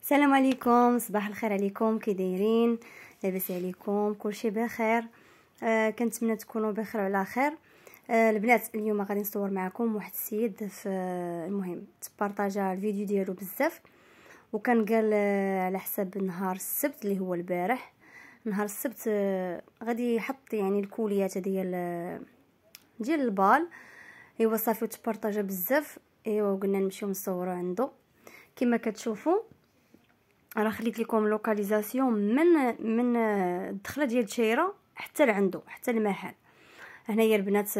السلام عليكم، صباح الخير عليكم. كي دايرين؟ لاباس عليكم؟ كلشي بخير؟ كنتمنى تكونوا بخير وعلى خير. البنات، اليوم غادي نصور معكم واحد السيد في المهم تبارطاجا الفيديو ديالو بزاف، وكان قال على حساب نهار السبت اللي هو البارح. نهار السبت غادي يحط يعني الكوليات ديال البال. ايوا صافي تبارطاجا بزاف. ايوا وقلنا نمشيو نصوروا عنده. كما كتشوفوا راه خليت لكم لوكاليزاسيون من الدخله ديال الشيره حتى لعندو حتى المحل. هنايا البنات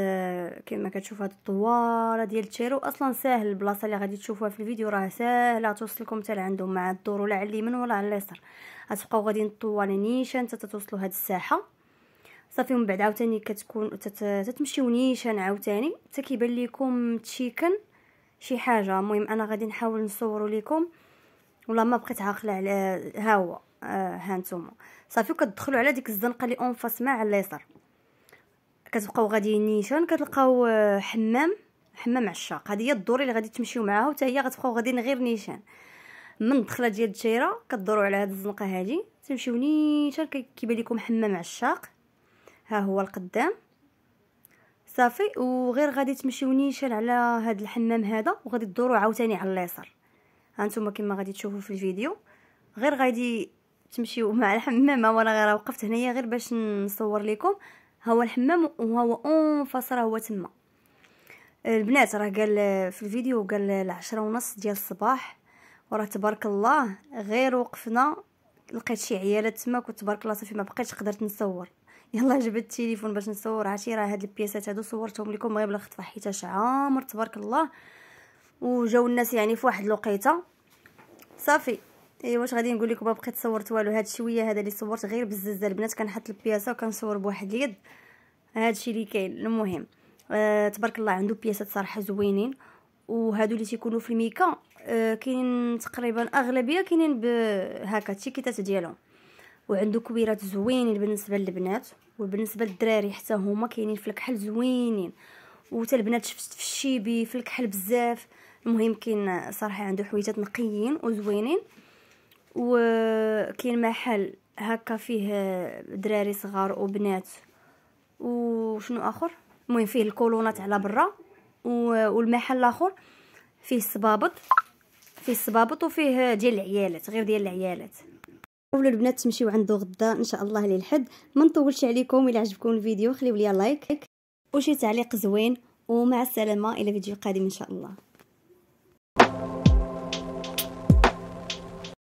كما كتشوفوا هاد الطواله ديال الشيرو اصلا ساهل. البلاصه اللي غادي تشوفوها في الفيديو راه ساهله توصلكم حتى لعندو، مع الدور ولا على اليمين ولا على اليسار. غتبقاو غاديين طوالين نيشان حتى توصلوا هاد الساحه صافي. من بعد عاوتاني كتكون تتمشيو نيشان عاوتاني حتى كيبان لكم تشيكن شي حاجه. المهم انا غادي نحاول نصوروا لكم ولا ما بقيت عاقله على ها هو. ها نتوما صافي كتدخلوا على ديك الزنقه اللي اون فاس مع اليسار، كتبقاو غاديين نيشان كتلقاو حمام عشاق. هذه هي الدور اللي غادي تمشيو معاها، وتا هي غتبقاو غاديين غير نيشان من الدخله ديال الدايره. كدوروا على هذه الزنقه هذه تمشيو نيشان كيبان لكم حمام عشاق. ها هو القدام صافي، وغير غادي تمشيو نيشان على هذا الحمام هذا، وغادي تدوروا عاوتاني على اليسار. هانتوما كما غادي تشوفوا في الفيديو، غير غادي تمشيو مع الحمام. وانا غير وقفت هنايا غير باش نصور لكم. ها هو الحمام وهو اون فاصله هو تما. البنات راه قال في الفيديو قال 10:30 ديال الصباح، وراه تبارك الله غير وقفنا لقيت شي عيالات تما. كنت تبارك الله صافي ما بقيتش قدرت نصور. يلا جبت التليفون باش نصور. عرفتي راه هاد البياسات هادو صورتهم لكم غير بلا خطفه حيتاش عامر تبارك الله، وجاو الناس يعني في واحد الوقيته صافي. ايوا واش غادي نقول لكم؟ ما بقيت صورت والو. هاد شويه هذا اللي صورت غير بالزاز البنات، كنحط البياسه وكنصور بواحد اليد. هادشي اللي كاين. المهم تبارك الله عنده بياسات صراحه زوينين. وهادو اللي تيكونوا في الميكا كاين تقريبا اغلبيه كاينين بهكا التيكيتات ديالهم. وعنده كبيرات زوينين بالنسبه للبنات، وبالنسبه للدراري حتى هما كاينين في الكحل زوينين. وتا البنات شفت في الشيبي في الكحل بزاف. المهم كاين صراحه عنده حويجات نقيين وزوينين. وكاين محل هكا فيه دراري صغار وبنات وشنو اخر. المهم فيه الكولونات على برا، والمحل الاخر فيه الصبابط وفيه ديال العيالات، غير ديال العيالات. حاولوا البنات تمشيو عنده غدا ان شاء الله للحد. ما نطولش عليكم. الى عجبكم الفيديو خليو لي لايك وشي تعليق زوين، ومع السلامه الى فيديو قادم ان شاء الله.